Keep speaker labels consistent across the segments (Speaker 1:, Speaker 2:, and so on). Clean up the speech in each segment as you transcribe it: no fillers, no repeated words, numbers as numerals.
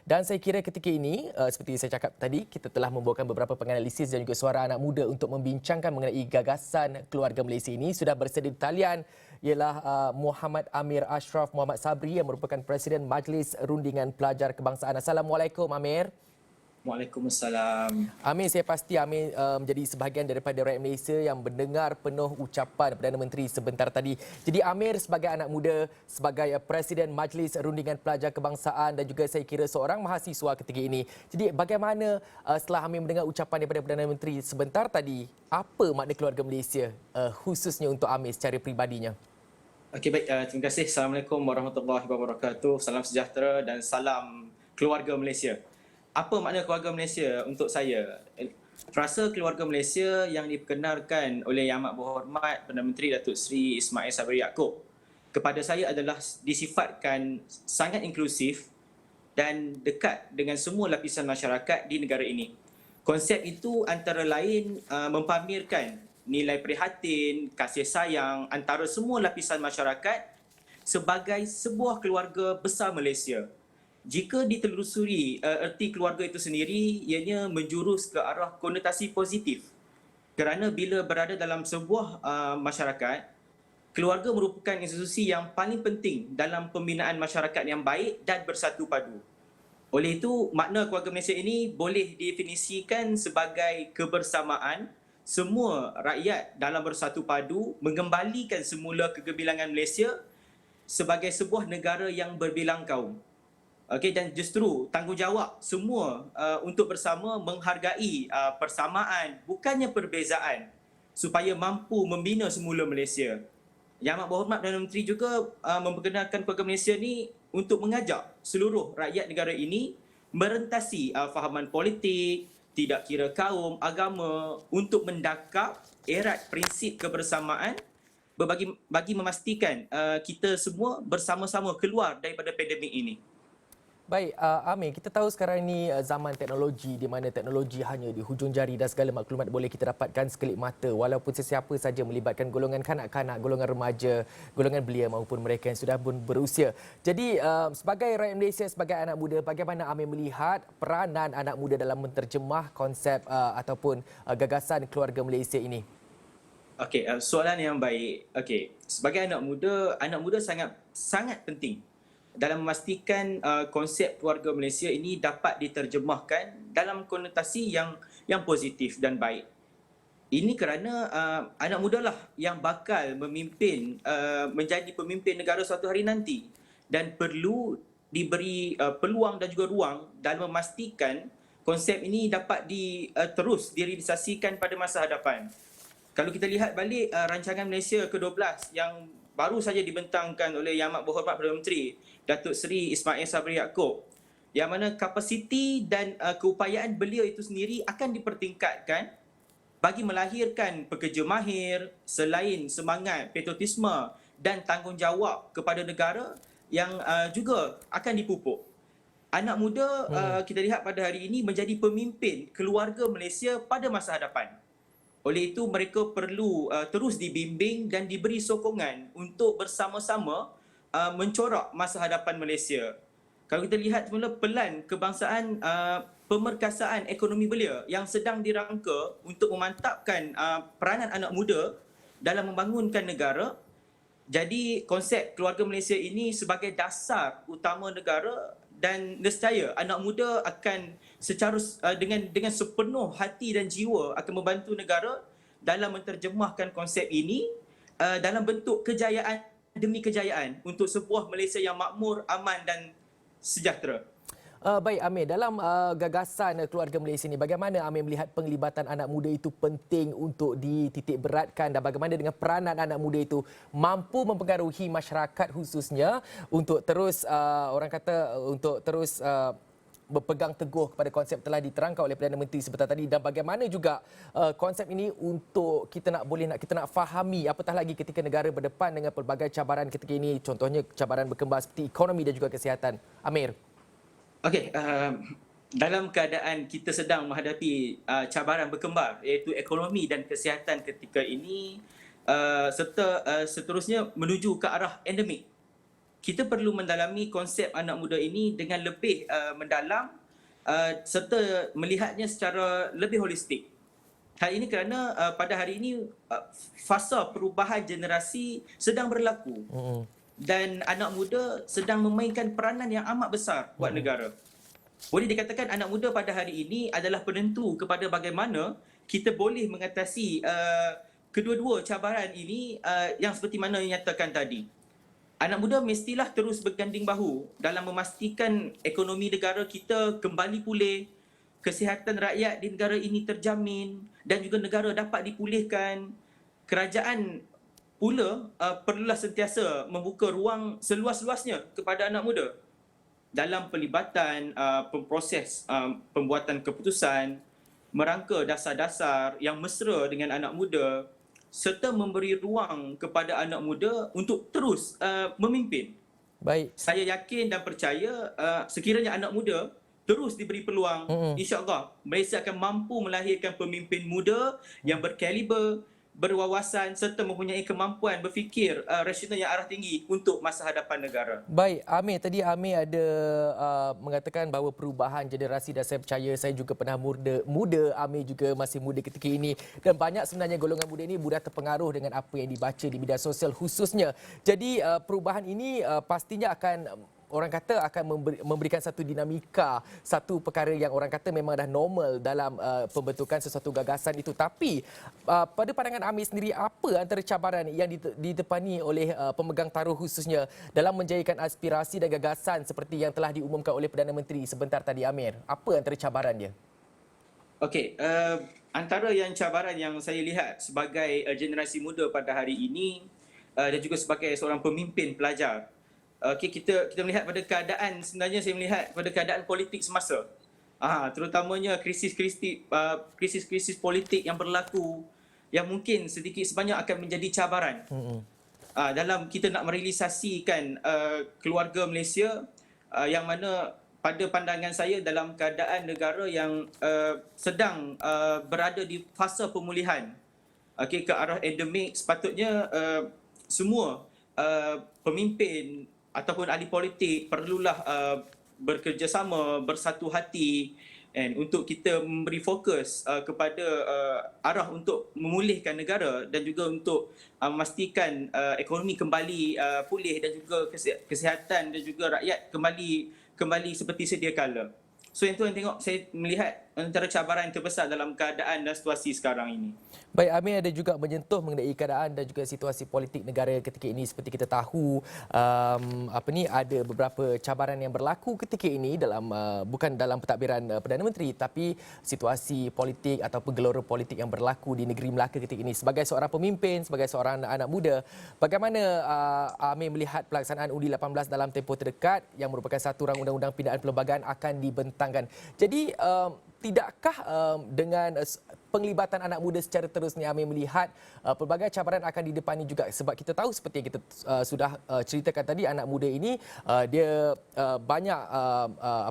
Speaker 1: Dan saya kira ketika ini, seperti saya cakap tadi, kita telah membawakan beberapa penganalisis dan juga suara anak muda untuk membincangkan mengenai gagasan keluarga Malaysia ini. Sudah bersedia di talian ialah Muhammad Amir Ashraf Muhammad Sabri yang merupakan Presiden Majlis Rundingan Pelajar Kebangsaan. Assalamualaikum Amir.
Speaker 2: Waalaikumsalam.
Speaker 1: Amir, saya pasti Amir menjadi sebahagian daripada rakyat Malaysia yang mendengar penuh ucapan Perdana Menteri sebentar tadi. Jadi Amir sebagai anak muda, sebagai Presiden Majlis Rundingan Pelajar Kebangsaan dan juga saya kira seorang mahasiswa ketika ini. Jadi bagaimana setelah Amir mendengar ucapan daripada Perdana Menteri sebentar tadi, apa makna keluarga Malaysia khususnya untuk Amir secara pribadinya?
Speaker 2: Okey, baik. Terima kasih. Assalamualaikum warahmatullahi wabarakatuh. Salam sejahtera dan salam keluarga Malaysia. Apa makna keluarga Malaysia untuk saya? Frasa keluarga Malaysia yang diperkenalkan oleh Yang Amat Berhormat Perdana Menteri Datuk Seri Ismail Sabri Yaakob kepada saya adalah disifatkan sangat inklusif dan dekat dengan semua lapisan masyarakat di negara ini. Konsep itu antara lain mempamerkan nilai prihatin, kasih sayang antara semua lapisan masyarakat sebagai sebuah keluarga besar Malaysia. Jika ditelusuri erti keluarga itu sendiri, ianya menjurus ke arah konotasi positif. Kerana bila berada dalam sebuah masyarakat, keluarga merupakan institusi yang paling penting dalam pembinaan masyarakat yang baik dan bersatu padu. Oleh itu, makna keluarga Malaysia ini boleh didefinisikan sebagai kebersamaan semua rakyat dalam bersatu padu mengembalikan semula kegebilangan Malaysia sebagai sebuah negara yang berbilang kaum. Okey, dan justru tanggungjawab semua untuk bersama menghargai persamaan, bukannya perbezaan, supaya mampu membina semula Malaysia. Yang Amat Berhormat Perdana Menteri juga memperkenalkan keluarga Malaysia ni untuk mengajak seluruh rakyat negara ini merentasi fahaman politik, tidak kira kaum, agama, untuk mendakap erat prinsip kebersamaan bagi memastikan kita semua bersama-sama keluar daripada pandemik ini.
Speaker 1: Baik, Amir, kita tahu sekarang ini zaman teknologi di mana teknologi hanya di hujung jari dan segala maklumat boleh kita dapatkan sekelip mata walaupun sesiapa saja melibatkan golongan kanak-kanak, golongan remaja, golongan belia maupun mereka yang sudah pun berusia. Jadi sebagai rakyat Malaysia, sebagai anak muda, bagaimana Amir melihat peranan anak muda dalam menterjemah konsep ataupun gagasan keluarga Malaysia ini?
Speaker 2: Okey, soalan yang baik. Okey, sebagai anak muda sangat penting dalam memastikan konsep keluarga Malaysia ini dapat diterjemahkan dalam konotasi yang positif dan baik. Ini kerana anak muda lah yang bakal memimpin menjadi pemimpin negara suatu hari nanti dan perlu diberi peluang dan juga ruang dalam memastikan konsep ini dapat terus direalisasikan pada masa hadapan. Kalau kita lihat balik rancangan Malaysia ke-12 yang baru saja dibentangkan oleh Yang Amat Berhormat Perdana Menteri Datuk Seri Ismail Sabri Yaakob, yang mana kapasiti dan keupayaan beliau itu sendiri akan dipertingkatkan bagi melahirkan pekerja mahir selain semangat patriotisme dan tanggungjawab kepada negara yang juga akan dipupuk. Anak muda kita lihat pada hari ini menjadi pemimpin keluarga Malaysia pada masa hadapan. Oleh itu, mereka perlu terus dibimbing dan diberi sokongan untuk bersama-sama mencorak masa hadapan Malaysia. Kalau kita lihat semula pelan kebangsaan pemerkasaan ekonomi belia yang sedang dirangka untuk memantapkan peranan anak muda dalam membangunkan negara. Jadi konsep keluarga Malaysia ini sebagai dasar utama negara dan nescaya anak muda akan secara dengan sepenuh hati dan jiwa akan membantu negara dalam menterjemahkan konsep ini dalam bentuk kejayaan demi kejayaan untuk sebuah Malaysia yang makmur, aman dan sejahtera.
Speaker 1: Baik Amir, dalam gagasan keluarga Malaysia ini, bagaimana Amir melihat penglibatan anak muda itu penting untuk dititik beratkan dan bagaimana dengan peranan anak muda itu mampu mempengaruhi masyarakat khususnya untuk terus berpegang teguh kepada konsep telah diterangkan oleh Perdana Menteri sebentar tadi dan bagaimana juga konsep ini untuk kita nak fahami apatah lagi ketika negara berdepan dengan pelbagai cabaran ketika ini, contohnya cabaran berkembang seperti ekonomi dan juga kesihatan. Amir.
Speaker 2: Okey, dalam keadaan kita sedang menghadapi cabaran berkembar iaitu ekonomi dan kesihatan ketika ini serta seterusnya menuju ke arah endemik. kita perlu mendalami konsep anak muda ini dengan lebih mendalam serta melihatnya secara lebih holistik. Hal ini kerana pada hari ini fasa perubahan generasi sedang berlaku dan anak muda sedang memainkan peranan yang amat besar buat negara. Boleh dikatakan anak muda pada hari ini adalah penentu kepada bagaimana kita boleh mengatasi kedua-dua cabaran ini yang seperti mana yang nyatakan tadi. Anak muda mestilah terus berganding bahu dalam memastikan ekonomi negara kita kembali pulih, kesihatan rakyat di negara ini terjamin dan juga negara dapat dipulihkan. Kerajaan pula perlulah sentiasa membuka ruang seluas-luasnya kepada anak muda dalam pelibatan proses pembuatan keputusan, merangka dasar-dasar yang mesra dengan anak muda serta memberi ruang kepada anak muda untuk terus memimpin.
Speaker 1: Baik.
Speaker 2: Saya yakin dan percaya sekiranya anak muda terus diberi peluang, insya-Allah Malaysia akan mampu melahirkan pemimpin muda yang berkaliber, berwawasan serta mempunyai kemampuan berfikir rasional yang arah tinggi untuk masa hadapan negara.
Speaker 1: Baik, Amir, tadi Amir ada mengatakan bahawa perubahan generasi dan saya percaya saya juga pernah muda, Amir juga masih muda ketika ini dan banyak sebenarnya golongan muda ini mudah terpengaruh dengan apa yang dibaca di media sosial khususnya. Jadi perubahan ini pastinya akan orang kata akan memberikan satu dinamika, satu perkara yang orang kata memang dah normal dalam pembentukan sesuatu gagasan itu. Tapi pada pandangan Amir sendiri, apa antara cabaran yang ditepani oleh pemegang taruh khususnya dalam menjayakan aspirasi dan gagasan seperti yang telah diumumkan oleh Perdana Menteri sebentar tadi, Amir? Apa antara cabaran dia?
Speaker 2: Okey, antara yang cabaran yang saya lihat sebagai generasi muda pada hari ini dan juga sebagai seorang pemimpin pelajar, kita melihat pada keadaan, sebenarnya saya melihat pada keadaan politik semasa. Terutamanya krisis-krisis politik yang berlaku yang mungkin sedikit sebanyak akan menjadi cabaran. Dalam kita nak merealisasikan keluarga Malaysia yang mana pada pandangan saya dalam keadaan negara yang sedang berada di fasa pemulihan ke arah endemik, sepatutnya semua pemimpin ataupun ahli politik perlulah bekerjasama, bersatu hati untuk kita memberi fokus kepada arah untuk memulihkan negara dan juga untuk memastikan ekonomi kembali pulih dan juga kesihatan dan juga rakyat kembali seperti sedia kala. So yang tu yang tengok saya melihat antara cabaran terbesar dalam keadaan dan situasi sekarang ini.
Speaker 1: Baik, Amir ada juga menyentuh mengenai keadaan dan juga situasi politik negara ketika ini. Seperti kita tahu, ada beberapa cabaran yang berlaku ketika ini dalam bukan dalam pentadbiran Perdana Menteri, tapi situasi politik ataupun gelora politik yang berlaku di negeri Melaka ketika ini. Sebagai seorang pemimpin, sebagai seorang anak muda, bagaimana Amir melihat pelaksanaan Undi 18 dalam tempoh terdekat yang merupakan satu rang undang-undang pindaan perlembagaan akan dibentangkan? Jadi, tidakkah dengan penglibatan anak muda secara terus ni Amir melihat pelbagai cabaran akan didepani juga, sebab kita tahu seperti yang kita sudah ceritakan tadi, anak muda ini dia banyak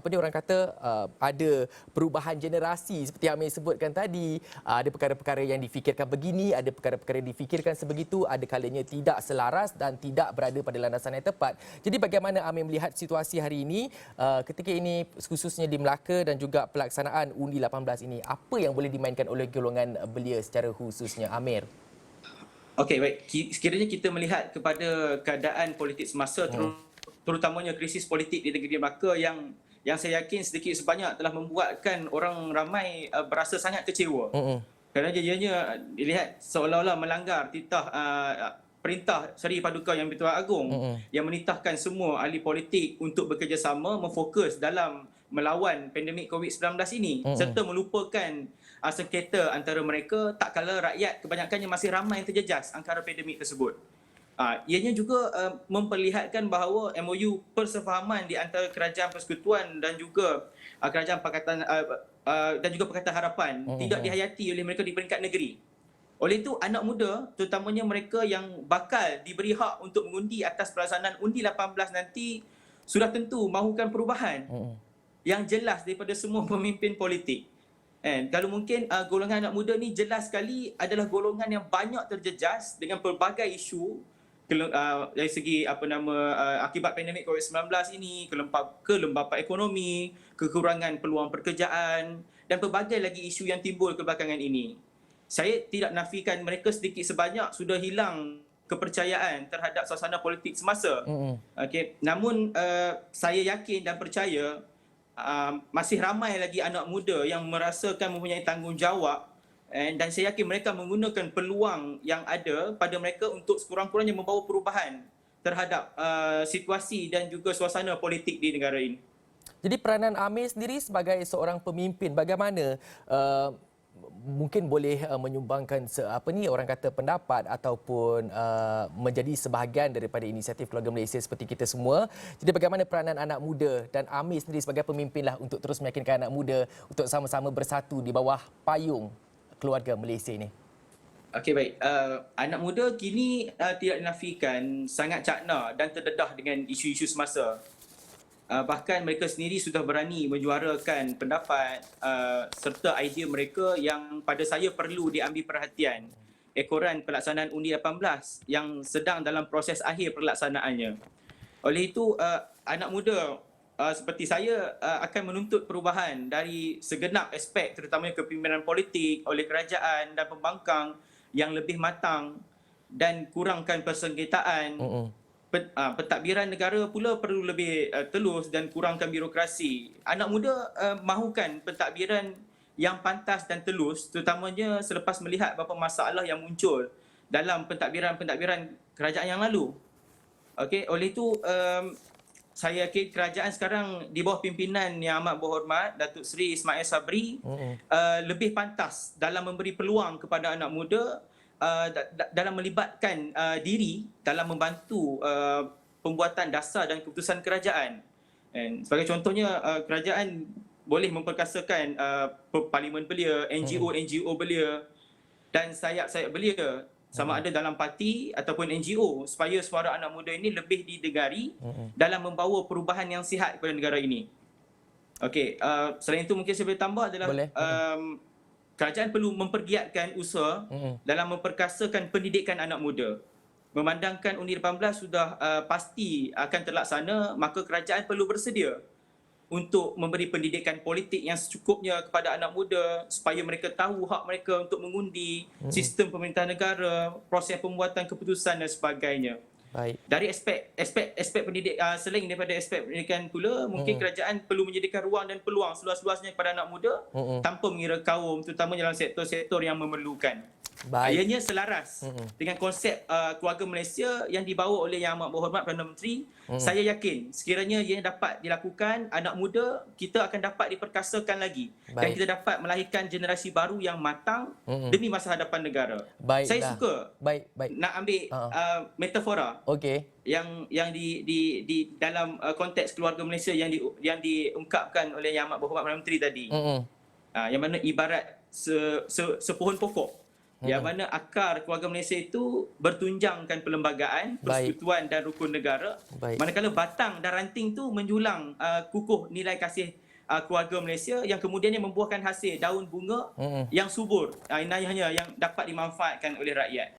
Speaker 1: orang kata ada perubahan generasi seperti Amir sebutkan tadi, ada perkara-perkara yang difikirkan begini, ada perkara-perkara yang difikirkan sebegitu, ada kalanya tidak selaras dan tidak berada pada landasan yang tepat. Jadi bagaimana Amir melihat situasi hari ini ketika ini khususnya di Melaka dan juga pelaksanaan Undi 18 ini, apa yang boleh dimainkan oleh golongan belia secara khususnya, Amir?
Speaker 2: Okey, baik. Sekiranya kita melihat kepada keadaan politik semasa, terutamanya krisis politik di negeri Melaka yang saya yakin sedikit sebanyak telah membuatkan orang ramai berasa sangat kecewa. Kerana ianya dilihat seolah-olah melanggar titah perintah Seri Paduka Yang Bertuan Agong yang menitahkan semua ahli politik untuk bekerjasama memfokus dalam melawan pandemik COVID-19 ini serta melupakan sengketa antara mereka, tak kala rakyat kebanyakannya masih ramai yang terjejas angkara pandemik tersebut. Ianya juga memperlihatkan bahawa MOU persefahaman di antara Kerajaan Persekutuan dan juga Kerajaan Pakatan dan juga Pakatan Harapan tidak dihayati oleh mereka di peringkat negeri. Oleh itu, anak muda, terutamanya mereka yang bakal diberi hak untuk mengundi atas pelaksanaan Undi 18 nanti, sudah tentu mahukan perubahan yang jelas daripada semua pemimpin politik. Kalau mungkin golongan anak muda ni jelas sekali adalah golongan yang banyak terjejas dengan pelbagai isu dari segi akibat pandemik COVID-19 ini, kelembapan ekonomi, kekurangan peluang pekerjaan dan pelbagai lagi isu yang timbul kebelakangan ini. Saya tidak nafikan mereka sedikit sebanyak sudah hilang kepercayaan terhadap suasana politik semasa. Okey, namun saya yakin dan percaya masih ramai lagi anak muda yang merasakan mempunyai tanggungjawab, dan saya yakin mereka menggunakan peluang yang ada pada mereka untuk sekurang-kurangnya membawa perubahan terhadap situasi dan juga suasana politik di negara ini.
Speaker 1: Jadi peranan Amir sendiri sebagai seorang pemimpin, bagaimana mungkin boleh menyumbangkan orang kata pendapat ataupun menjadi sebahagian daripada inisiatif Keluarga Malaysia seperti kita semua. Jadi bagaimana peranan anak muda dan Amir sendiri sebagai pemimpinlah untuk terus meyakinkan anak muda untuk sama-sama bersatu di bawah payung Keluarga Malaysia ini?
Speaker 2: Okey, baik. Anak muda kini tidak dinafikan sangat cakna dan terdedah dengan isu-isu semasa. Bahkan mereka sendiri sudah berani menyuarakan pendapat serta idea mereka yang pada saya perlu diambil perhatian. Ekoran pelaksanaan Undi 18 yang sedang dalam proses akhir pelaksanaannya. Oleh itu, anak muda seperti saya akan menuntut perubahan dari segenap aspek, terutamanya kepimpinan politik oleh kerajaan dan pembangkang yang lebih matang dan kurangkan persengketaan. Pentadbiran negara pula perlu lebih telus dan kurangkan birokrasi. Anak muda mahukan pentadbiran yang pantas dan telus, terutamanya selepas melihat beberapa masalah yang muncul dalam pentadbiran kerajaan yang lalu. Okey, oleh itu saya yakin kerajaan sekarang di bawah pimpinan Yang Amat Berhormat Datuk Seri Ismail Sabri lebih pantas dalam memberi peluang kepada anak muda dalam melibatkan diri dalam membantu pembuatan dasar dan keputusan kerajaan. Dan sebagai contohnya, kerajaan boleh memperkasakan parlimen belia, NGO belia dan sayap-sayap belia sama ada dalam parti ataupun NGO supaya suara anak muda ini lebih didengari dalam membawa perubahan yang sihat kepada negara ini. Okey, selain itu mungkin saya boleh tambah adalah kerajaan perlu mempergiatkan usaha dalam memperkasakan pendidikan anak muda. Memandangkan Undi 18 sudah pasti akan terlaksana, maka kerajaan perlu bersedia untuk memberi pendidikan politik yang secukupnya kepada anak muda supaya mereka tahu hak mereka untuk mengundi, sistem pemerintahan negara, proses pembuatan keputusan dan sebagainya.
Speaker 1: Baik.
Speaker 2: Dari aspek pendidikan, selain daripada aspek pendidikan pula, mungkin kerajaan perlu menyediakan ruang dan peluang seluas-luasnya kepada anak muda tanpa mengira kaum, terutamanya dalam sektor-sektor yang memerlukan.
Speaker 1: Baik.
Speaker 2: Ianya selaras dengan konsep keluarga Malaysia yang dibawa oleh Yang Amat Berhormat Perdana Menteri. Saya yakin sekiranya ia dapat dilakukan, anak muda kita akan dapat diperkasakan lagi.
Speaker 1: Baik.
Speaker 2: Dan kita dapat melahirkan generasi baru yang matang demi masa hadapan negara.
Speaker 1: Baiklah.
Speaker 2: Saya suka
Speaker 1: Baik.
Speaker 2: nak ambil metafora
Speaker 1: Okey.
Speaker 2: yang di dalam konteks keluarga Malaysia yang diungkapkan oleh Yang Amat Berhormat Perdana Menteri tadi. Yang mana ibarat sepohon pokok. Yang mana akar keluarga Malaysia itu bertunjangkan perlembagaan, persekutuan dan rukun negara.
Speaker 1: Baik.
Speaker 2: Manakala batang dan ranting tu menjulang kukuh nilai kasih keluarga Malaysia yang kemudiannya membuahkan hasil daun bunga yang subur. Ini hanya yang dapat dimanfaatkan oleh rakyat.